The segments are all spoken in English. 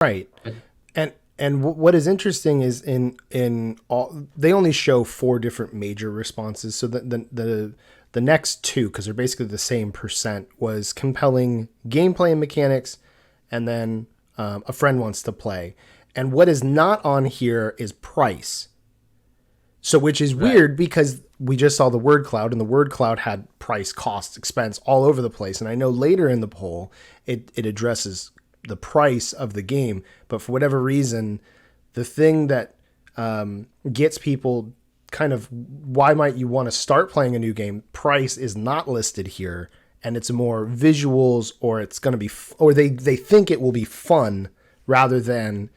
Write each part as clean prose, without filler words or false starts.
Right. But And what is interesting is in all they only show four different major responses. So the next two, because they're basically the same percent, was compelling gameplay and mechanics, and then a friend wants to play. And what is not on here is price. So which is right, weird because we just saw the word cloud, and the word cloud had price, cost, expense all over the place. And I know later in the poll it addresses the price of the game, but for whatever reason, the thing that gets people kind of why might you want to start playing a new game, price is not listed here, and it's more visuals, or it's going to be or they think it will be fun rather than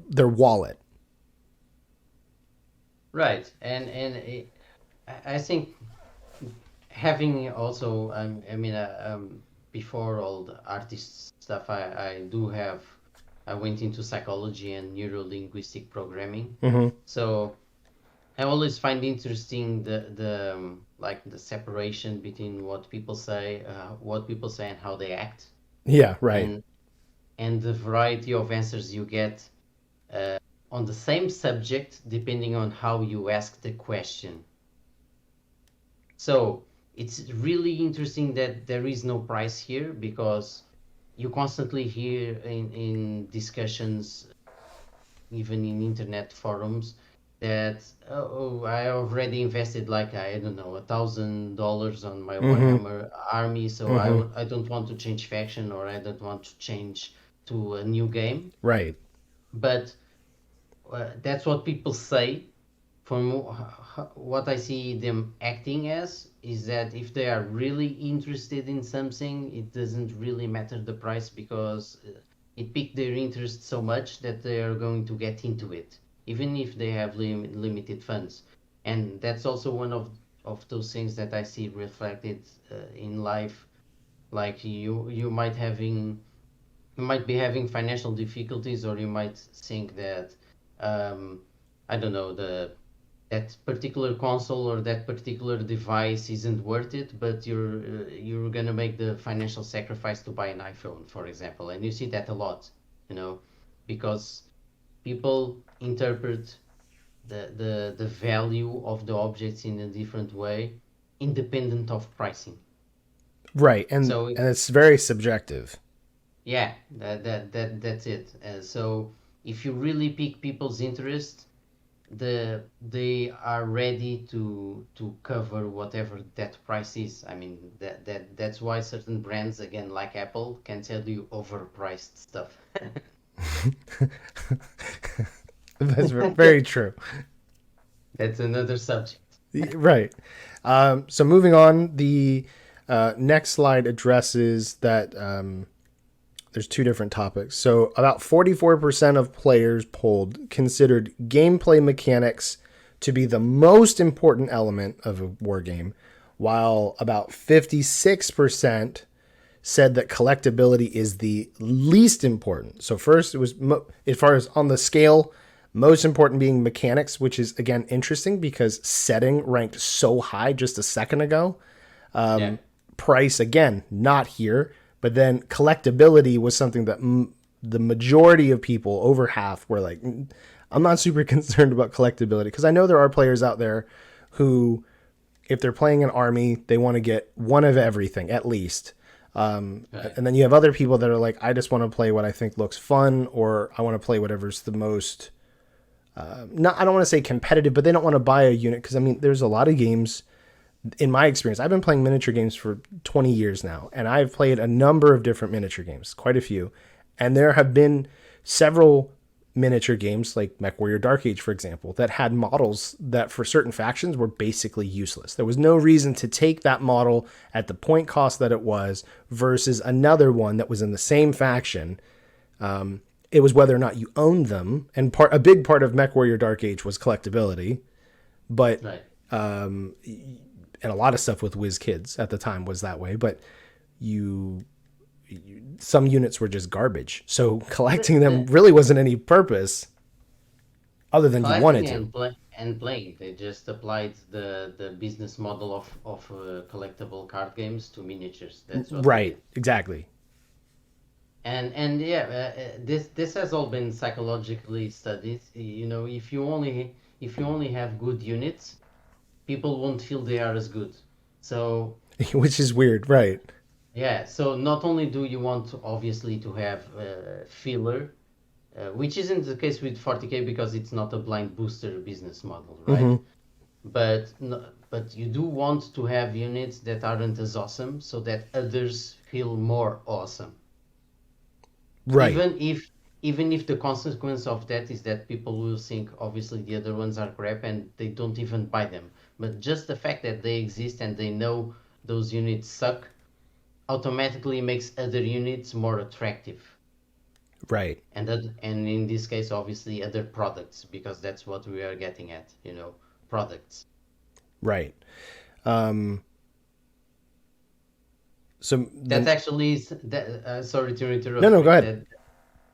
their wallet. right, I think having also, before all the artist stuff, I went into psychology and neuro-linguistic programming. Mm-hmm. So I always find interesting like the separation between what people say and how they act, Yeah, right. and the variety of answers you get on the same subject depending on how you ask the question. So it's really interesting that there is no price here, because you constantly hear in discussions, even in internet forums, that I already invested, like, I don't know, $1,000 on my Mm-hmm. Warhammer army, so Mm-hmm. I don't want to change faction, or I don't want to change to a new game. Right. But that's what people say. From what I see them acting as, is that if they are really interested in something, it doesn't really matter the price, because it piqued their interest so much that they are going to get into it, even if they have limited funds. And that's also one of those things that I see reflected in life. Like you might be having financial difficulties, or you might think that um, I don't know, the that particular console or that particular device isn't worth it, but you're gonna make the financial sacrifice to buy an iPhone, for example. And you see that a lot, you know, because people interpret the value of the objects in a different way, independent of pricing. Right. So And it's very subjective. yeah, that's it. So if you really pique people's interest, they are ready to cover whatever that price is. I mean, that's why certain brands, again, like Apple, can sell you overpriced stuff. That's very true. That's another subject. Right. So moving on, the next slide addresses that there's two different topics. So about 44% of players polled considered gameplay mechanics to be the most important element of a war game, while about 56% said that collectability is the least important. So first, it was as far as on the scale, most important being mechanics, which is again interesting because setting ranked so high just a second ago. Yeah. Price again not here, but then collectability was something that the majority of people, over half, were like, I'm not super concerned about collectability, because I know there are players out there who, if they're playing an army, they want to get one of everything at least. Right. And then you have other people that are like, I just want to play what I think looks fun, or I want to play whatever's the most. Not, I don't want to say competitive, but they don't want to buy a unit, because I mean, there's a lot of games. In my experience, I've been playing miniature games for 20 years now, and I've played a number of different miniature games, quite a few. And there have been several miniature games, like Mech Warrior Dark Age, for example, that had models that for certain factions were basically useless. There was no reason to take that model at the point cost that it was versus another one that was in the same faction. It was whether or not you owned them, and a big part of Mech Warrior Dark Age was collectability, but Right. and a lot of stuff with Whiz Kids at the time was that way. But you some units were just garbage, so collecting them The really wasn't any purpose other than you wanted collecting to. and playing, they just applied the business model of collectible card games to miniatures. That's what they Right, did. exactly. And yeah, this has all been psychologically studied. You know, if you only have good units, people won't feel they are as good. So Which is weird, right? yeah, so not only do you want to, obviously to have filler, which isn't the case with 40k because it's not a blind booster business model, right? Mm-hmm. But but you do want to have units that aren't as awesome so that others feel more awesome. Right. Even if even if the consequence of that is that people will think obviously the other ones are crap and they don't even buy them. But just the fact that they exist and they know those units suck automatically makes other units more attractive. Right. And in this case obviously other products because that's what we are getting at, you know, products. Right. Um, so That then, actually is that sorry to no, interrupt, no, go Rick. ahead.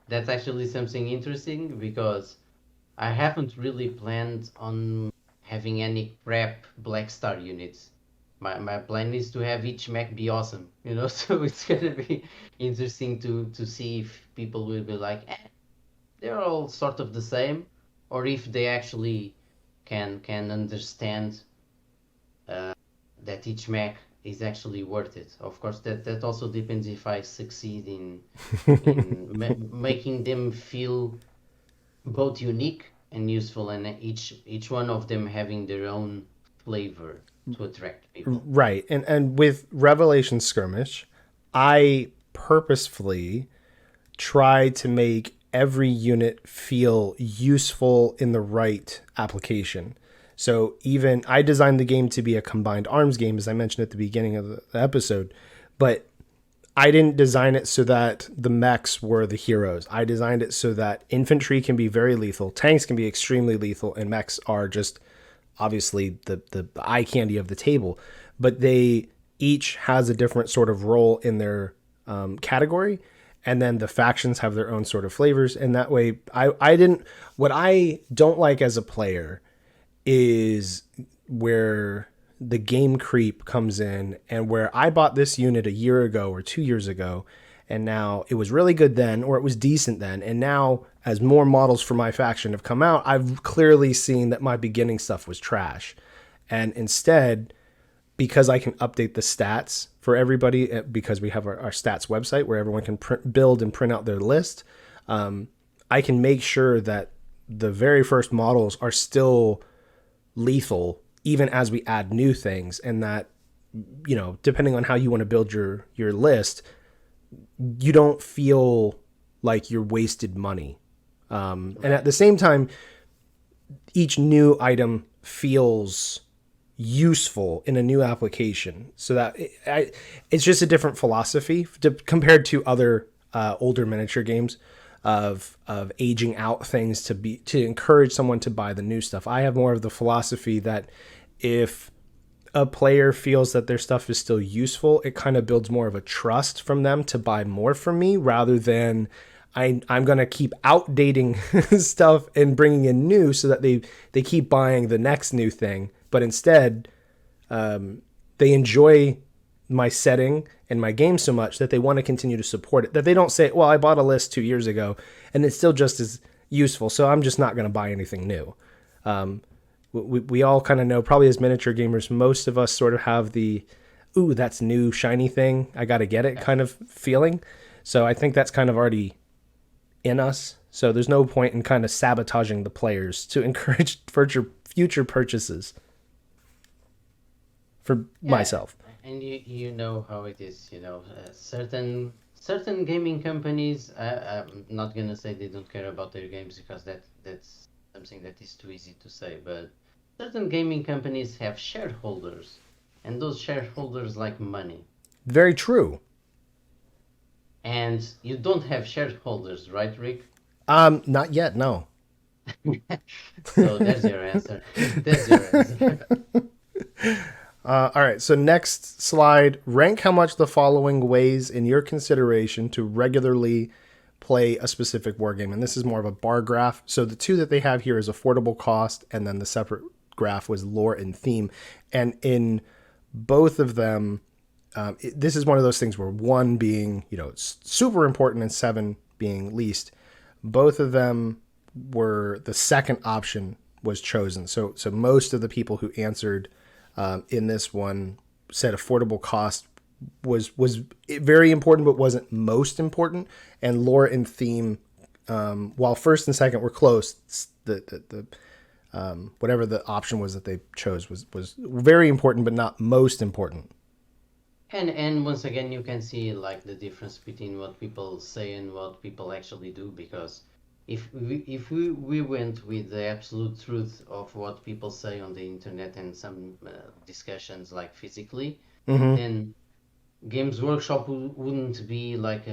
That's actually something interesting because I haven't really planned on having any crap Black Star units. My plan is to have each mech be awesome, you know, so it's gonna be interesting to see if people will be like, they're all sort of the same, or if they actually can understand uh, that each mech is actually worth it. Of course, that also depends if I succeed in making them feel both unique and useful, and each one of them having their own flavor to attract people. Right. And with Revelation Skirmish, I purposefully try to make every unit feel useful in the right application. So even I designed the game to be a combined arms game, as I mentioned at the beginning of the episode, but I didn't design it so that the mechs were the heroes. I designed it so that infantry can be very lethal, tanks can be extremely lethal, and mechs are just obviously the eye candy of the table. But they each has a different sort of role in their category, and then the factions have their own sort of flavors. And that way, I didn't. What I don't like as a player is where the game creep comes in and where I bought this unit a year ago or 2 years ago, and now it was really good then, or it was decent then, and now as more models for my faction have come out, I've clearly seen that my beginning stuff was trash. And instead, because I can update the stats for everybody, because we have our stats website where everyone can build and print out their list, I can make sure that the very first models are still lethal even as we add new things, and that, you know, depending on how you want to build your list, you don't feel like you're wasted money. And at Right. the same time, each new item feels useful in a new application, so that it's just a different philosophy compared to other older miniature games of aging out things to encourage someone to buy the new stuff. I have more of the philosophy that if a player feels that their stuff is still useful, it kind of builds more of a trust from them to buy more from me, rather than I'm going to keep outdating stuff and bringing in new so that they keep buying the next new thing. But instead, they enjoy my setting and my game so much that they want to continue to support it. That they don't say, well, I bought a list 2 years ago and it's still just as useful, so I'm just not going to buy anything new. We all kind of know, probably as miniature gamers, most of us sort of have the, ooh, that's new, shiny thing, I got to get it Yeah. kind of feeling. So I think that's kind of already in us. So there's no point in kind of sabotaging the players to encourage future purchases for Yeah, myself. and you know how it is, you know, certain gaming companies. I'm not gonna say they don't care about their games because that's something that is too easy to say, but certain gaming companies have shareholders, and those shareholders like money. Very true. And you don't have shareholders, right, Rick? Not yet, no. So there's your answer. There's your answer. All right, so next slide. Rank how much the following weighs in your consideration to regularly play a specific war game. And this is more of a bar graph. So the two that they have here is affordable cost, and then the separate graph was lore and theme. And in both of them, this is one of those things where 1 being, super important and 7 being least, both of them were the second option was chosen. So most of the people who answered in this one said affordable cost was very important, but wasn't most important. And lore and theme, while first and second were close, the whatever the option was that they chose was very important, but not most important. And once again, you can see like the difference between what people say and what people actually do, because if we went with the absolute truth of what people say on the internet and some discussions like physically, then Games Workshop wouldn't be like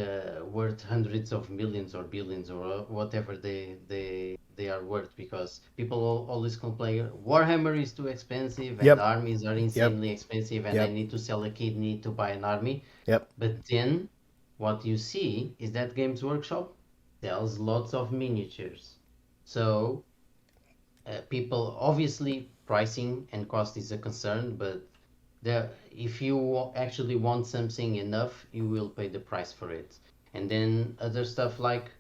worth hundreds of millions or billions or whatever they are worth, because people always complain Warhammer is too expensive and Yep. armies are Yep. insanely expensive and I Yep. need to sell a kidney to buy an army. Yep. But then what you see is that Games Workshop sells lots of miniatures. So people, obviously pricing and cost is a concern, but if you actually want something enough, you will pay the price for it. And then other stuff like,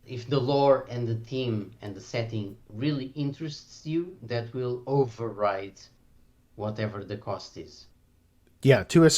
if the lore and the theme and the setting really interests you, that will override whatever the cost is. Yeah, to a